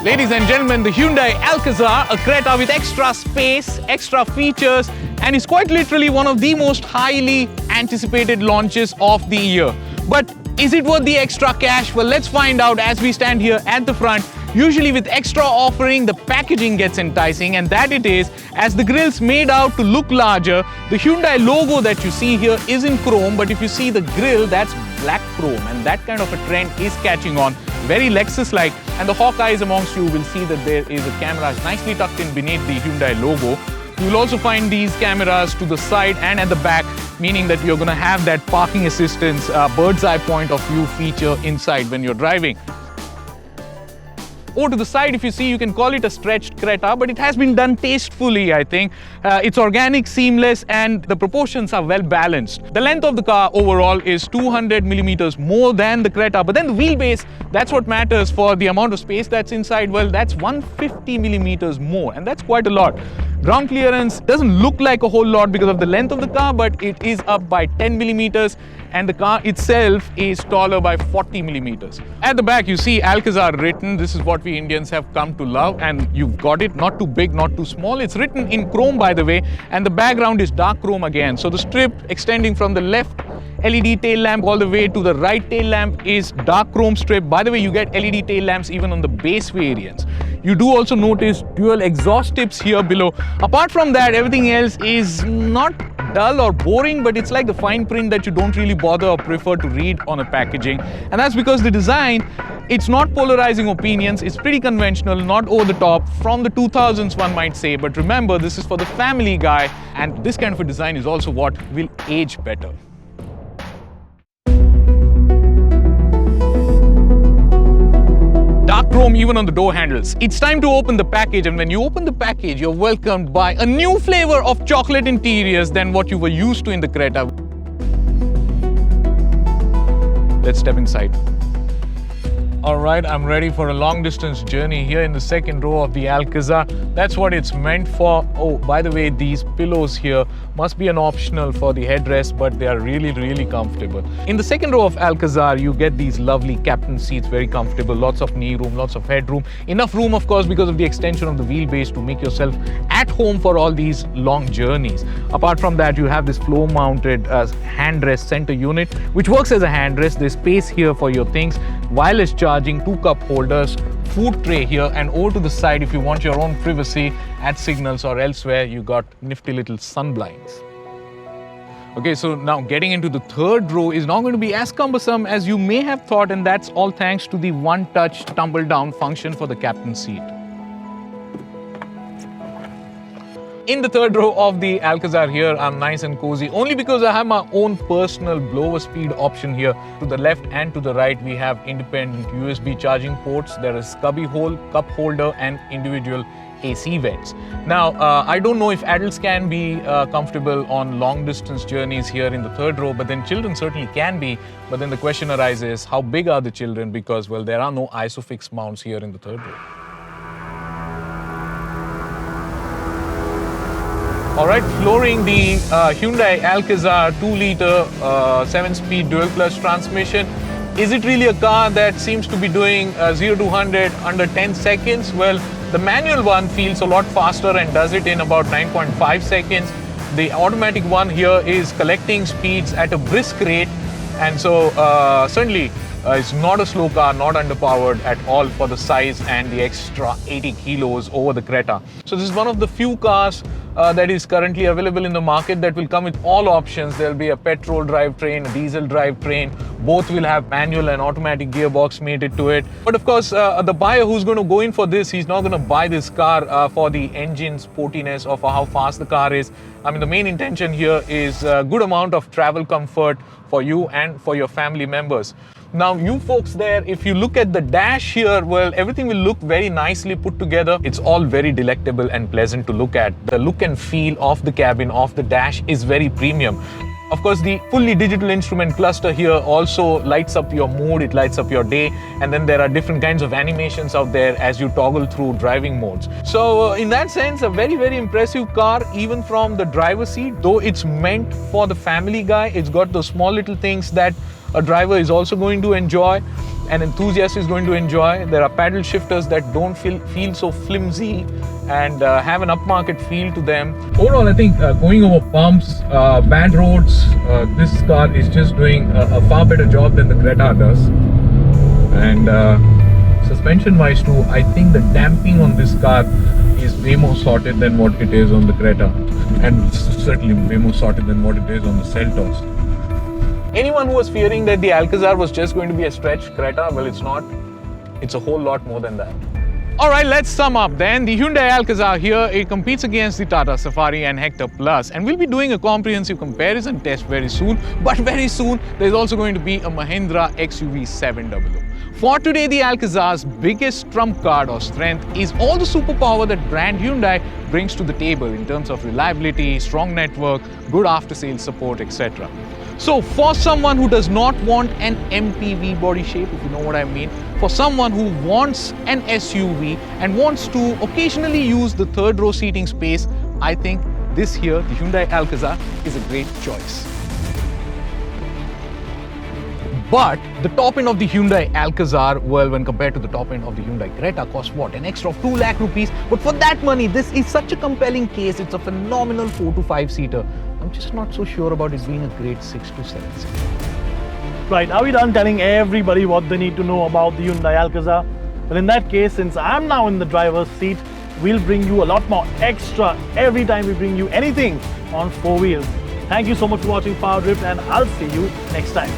Ladies and gentlemen, the Hyundai Alcazar, a Creta with extra space, extra features, and is quite literally one of the most highly anticipated launches of the year. But is it worth the extra cash? Well, let's find out as we stand here at the front. Usually with extra offering, the packaging gets enticing, and that it is, as the grille's made out to look larger. The Hyundai logo that you see here is in chrome, but if you see the grille, that's black chrome, and that kind of a trend is catching on. Very Lexus-like, and the Hawkeyes amongst you will see that there is a camera nicely tucked in beneath the Hyundai logo. You will also find these cameras to the side and at the back, meaning that you're going to have that parking assistance, bird's eye point of view feature inside when you're driving. Over to the side, if you see, you can call it a stretched Creta, but it has been done tastefully, I think. It's organic, seamless, and the proportions are well balanced. The length of the car overall is 200 millimeters more than the Creta, but then the wheelbase, that's what matters for the amount of space that's inside. Well, that's 150 millimeters more, and that's quite a lot. Ground clearance doesn't look like a whole lot because of the length of the car, but it is up by 10 millimeters, and the car itself is taller by 40 millimeters. At the back, you see Alcazar written. This is what we Indians have come to love, and you've got it, not too big, not too small. It's written in chrome, by the way, and the background is dark chrome again. So the strip extending from the left LED tail lamp all the way to the right tail lamp is dark chrome strip. By the way, you get LED tail lamps even on the base variants. You do also notice dual exhaust tips here below. Apart from that, everything else is not dull or boring, but it's like the fine print that you don't really bother or prefer to read on a packaging. And that's because the design, it's not polarizing opinions. It's pretty conventional, not over the top, from the 2000s one might say. But remember, this is for the family guy, and this kind of a design is also what will age better. Dark chrome even on the door handles. It's time to open the package, and when you open the package, you're welcomed by a new flavor of chocolate interiors than what you were used to in the Creta. Let's step inside. All right, I'm ready for a long distance journey here in the second row of the Alcazar. That's what it's meant for. Oh, by the way, these pillows here must be an optional for the headrest, but they are really, really comfortable. In the second row of Alcazar, you get these lovely captain seats, very comfortable, lots of knee room, lots of headroom. Enough room, of course, because of the extension of the wheelbase to make yourself at home for all these long journeys. Apart from that, you have this floor-mounted handrest center unit, which works as a handrest. There's space here for your things, wireless charging, 2 cup holders, food tray here, and over to the side, if you want your own privacy at signals or elsewhere, you got nifty little sun blinds. Okay, so now getting into the third row is not going to be as cumbersome as you may have thought, and that's all thanks to the one-touch tumble-down function for the captain's seat. In the third row of the Alcazar here, I'm nice and cozy only because I have my own personal blower speed option here. To the left and to the right, we have independent USB charging ports. There is cubby hole, cup holder, and individual AC vents. Now, I don't know if adults can be comfortable on long distance journeys here in the third row, but then children certainly can be. But then the question arises, how big are the children? Because, well, there are no ISOFIX mounts here in the third row. All right, flooring the Hyundai Alcazar 2-liter 7-speed dual-clutch transmission. Is it really a car that seems to be doing 0 to 100 under 10 seconds? Well, the manual one feels a lot faster and does it in about 9.5 seconds. The automatic one here is collecting speeds at a brisk rate, and so certainly it's not a slow car, not underpowered at all for the size and the extra 80 kilos over the Creta. So this is one of the few cars that is currently available in the market that will come with all options. There will be a petrol drivetrain, a diesel drivetrain. Both will have manual and automatic gearbox mated to it. But of course, the buyer who's going to go in for this, he's not going to buy this car for the engine sportiness or for how fast the car is. I mean, the main intention here is a good amount of travel comfort for you and for your family members. Now, you folks there, if you look at the dash here, well, everything will look very nicely put together. It's all very delectable and pleasant to look at. The look and feel of the cabin, of the dash, is very premium. Of course, the fully digital instrument cluster here also lights up your mood, it lights up your day, and then there are different kinds of animations out there as you toggle through driving modes. So in that sense, a very, very impressive car, even from the driver's seat. Though it's meant for the family guy, it's got those small little things that a driver is also going to enjoy. an enthusiast is going to enjoy. There are paddle shifters that don't feel so flimsy and have an upmarket feel to them. Overall, I think going over bumps, bad roads, this car is just doing a far better job than the Creta does. And suspension wise too, I think the damping on this car is way more sorted than what it is on the Creta, and certainly way more sorted than what it is on the Seltos. Anyone who was fearing that the Alcazar was just going to be a stretch Creta, well, it's not. It's a whole lot more than that. All right, let's sum up then. The Hyundai Alcazar here, it competes against the Tata Safari and Hector Plus, and we'll be doing a comprehensive comparison test very soon. But very soon, there's also going to be a Mahindra XUV 700. For today, the Alcazar's biggest trump card or strength is all the superpower that brand Hyundai brings to the table in terms of reliability, strong network, good after-sales support, etc. So for someone who does not want an MPV body shape, if you know what I mean, for someone who wants an SUV and wants to occasionally use the third row seating space, I think this here, the Hyundai Alcazar, is a great choice. But the top end of the Hyundai Alcazar, well, when compared to the top end of the Hyundai Creta, costs what? An extra of 2 lakh rupees. But for that money, this is such a compelling case. It's a phenomenal 4 to 5 seater. I'm just not so sure about it being a great 6 to 7 seater. Right, are we done telling everybody what they need to know about the Hyundai Alcazar? Well, in that case, since I'm now in the driver's seat, we'll bring you a lot more extra every time we bring you anything on 4 wheels. Thank you so much for watching Powerdrift, and I'll see you next time.